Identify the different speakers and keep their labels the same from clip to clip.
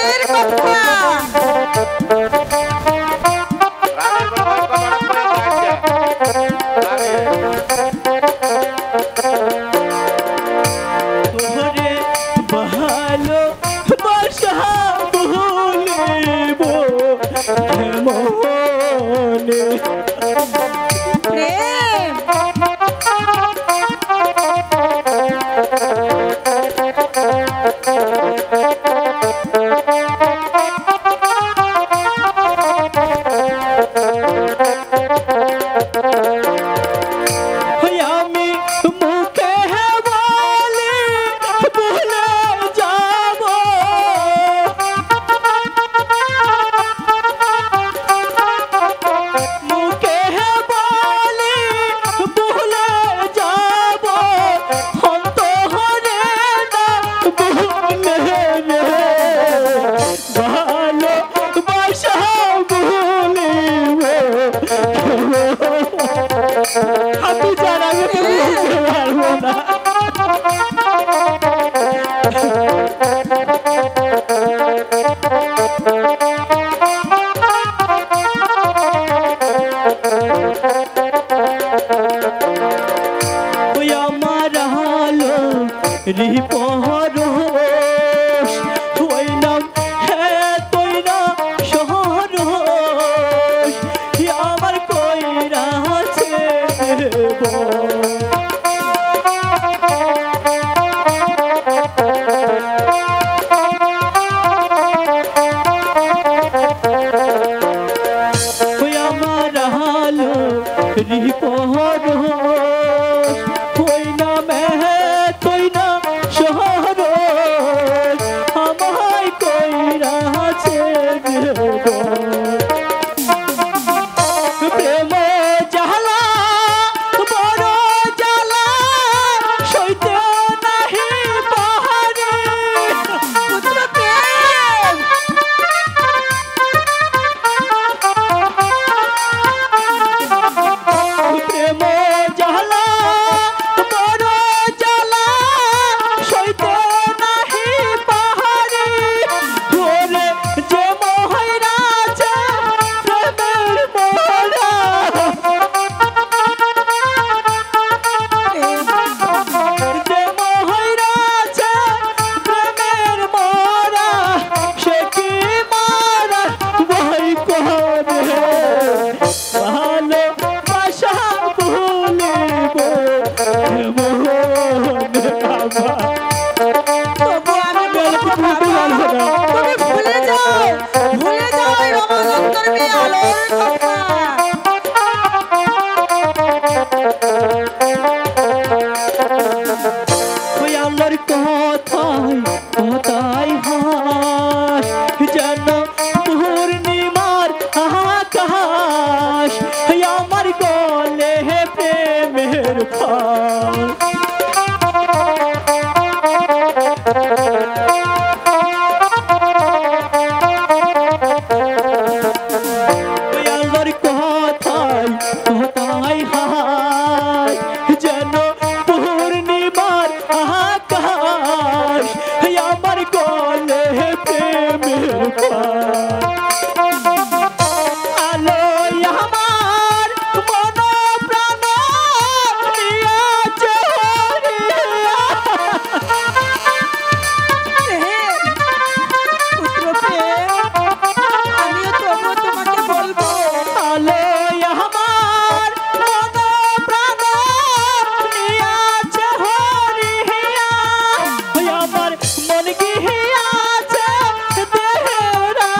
Speaker 1: প্রাণের কথা।
Speaker 2: ওরে ভালো বাসা ভুলিব মনে
Speaker 1: প্রেম
Speaker 2: আমি মুখে বলি ভুলে যাব মুখে বলি ভুলে যাব অন্তরে না ভুলে রে ভালোবাসা ভুলিব হাতি ছাড়া আমি বলতে পারবো না ওই আমার হালো রিপরস ওই নাম হ্যাঁ তুই না শহরস আমার কইরা আছে ওই আমার হালো রিপরস ওই নামে তুই না শহরস আমায় কইরা আছে প্রেম জ্বালা বড় জ্বালা সইতে নাহি পাহাড়ে
Speaker 1: পুত্র প্রেম
Speaker 2: প্রেম জ্বালা বড় জ্বালা সইতে নাহি পাহাড়ে ওরে যে মহারাজা প্রেমের মোরা যে মহারাজা প্রেমের মোরা সে কি মারা ভয় করে ভালোবাসা ভুলিব মনে আমার
Speaker 1: তবু আমি বলবো বাবা, তুমি ভুলে যাও এই রমানন্দর আলোর কথা।
Speaker 2: ওই আল্লাহর কথাই কথাই হাস যেন পূর্ণিমার আকাশ আমার গলে প্রেমের ফাঁস ওই আল্লাহর কথাই কথাই হাস যেন পূর্ণিমার আকাশ আমার গলে প্রেমের ফাঁস আলো আমার মন প্রাণ নিয়াছে হরিয়া
Speaker 1: পুত্র প্রেম আমিও তবু তোমাকে বলবো
Speaker 2: আলো আমার মন প্রাণ নিয়াছে হরিয়া আমার মন গিয়াছে দেহেরা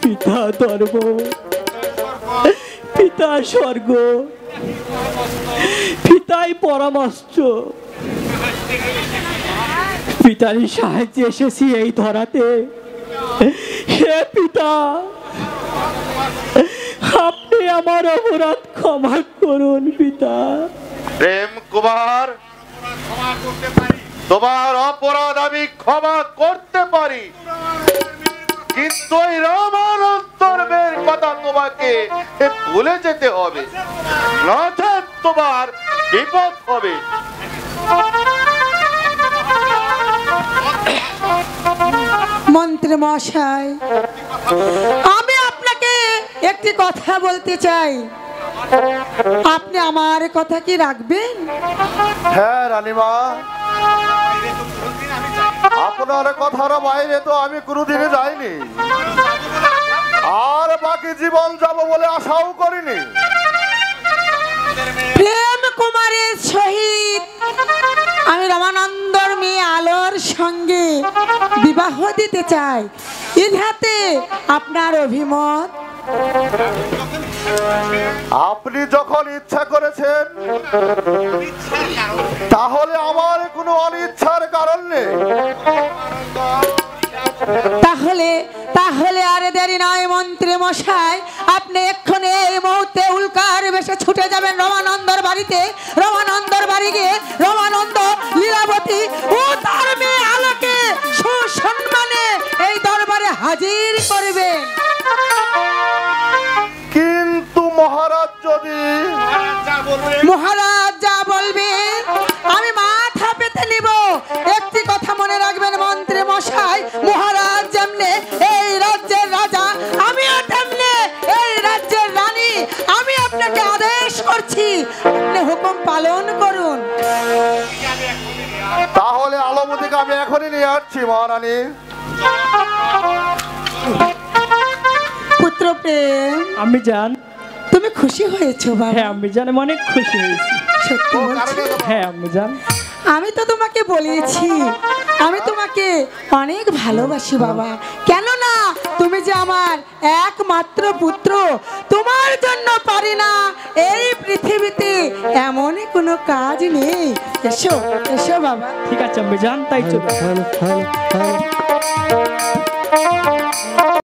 Speaker 2: পিতা ধর্ম, পিতা স্বর্গ, পিতাই পরামর্শ। পিতারই সাহায্যে এসেছি এই ধরাতে। হে পিতা, আপনি আমার অপরাধ ক্ষমা করুন পিতা।
Speaker 3: প্রেম কুমার, তোমার অপরাধ আমি ক্ষমা করতে পারি, কিন্তু ওই রামানন্দর কথা তোমাকে ভুলে যেতে হবে, নচেৎ তোমার বিপদ হবে।
Speaker 1: মন্ত্রী মশাই, আমি আপনাকে একটি কথা বলতে চাই, আপনি আমার কথা কি রাখবেন?
Speaker 3: হ্যাঁ রানীমা, আপনার কথার বাইরে তো আমি কোনোদিনে যাইনি, আর বাকি জীবন যাব বলে আশাও করিনি।
Speaker 1: প্রেম কুমারের সহিত আমি রামানন্দর মেয়ে আলোর সঙ্গে বিবাহ দিতে চাই, ইহাতে আপনার অভিমত?
Speaker 3: আপনি যখন ইচ্ছা করেছেন তাহলে আমার কোনো অনিচ্ছার কারণ নেই।
Speaker 1: তাহলে তাহলে আর দেরি নয় মন্ত্রী মশাই, আপনি এক্ষুনি এই মুহূর্তে উল্কার বেশে ছুটে যাবেন রমানন্দর বাড়িতে। রমানন্দর বাড়ি গিয়ে রমানন্দ, লীলাবতী ও তার মেয়ে আলোকে সুসম্মানে এই দরবারে হাজির করবেন।
Speaker 3: কিন্তু মহারাজ যদি
Speaker 1: মহারাজ যা বলবে আমি মাথা পেতে নিব। একটি কথা মনে রাখবেন মন্ত্রী মশাই, মহারাজ যেমনে এই রাজ্যের রাজা, আমিও তেমনি এই রাজ্যের রানী। আমি আপনাকে আদেশ করছি, আপনি হুকুম পালন করুন।
Speaker 3: তাহলে আলোমতিকে আমি এখনই নিয়ে আসছি মহারানী।
Speaker 1: পুত্র প্রেম,
Speaker 2: আমি জান।
Speaker 1: তুমি খুশি হয়েছো বাবা?
Speaker 2: হ্যাঁ আমি জান, অনেক খুশি হয়েছি।
Speaker 1: সত্যি বলছো?
Speaker 2: হ্যাঁ আমি জান।
Speaker 1: আমি তো তোমাকে বলেছি আমি তোমাকে অনেক ভালোবাসি বাবা, কেননা তুমি যে আমার একমাত্র পুত্র। তোমার জন্য পারি না এই পৃথিবীতে এমন কোনো কাজ নেই। এসো এসো বাবা।
Speaker 2: ঠিক আছে আমি জান, তাই চল।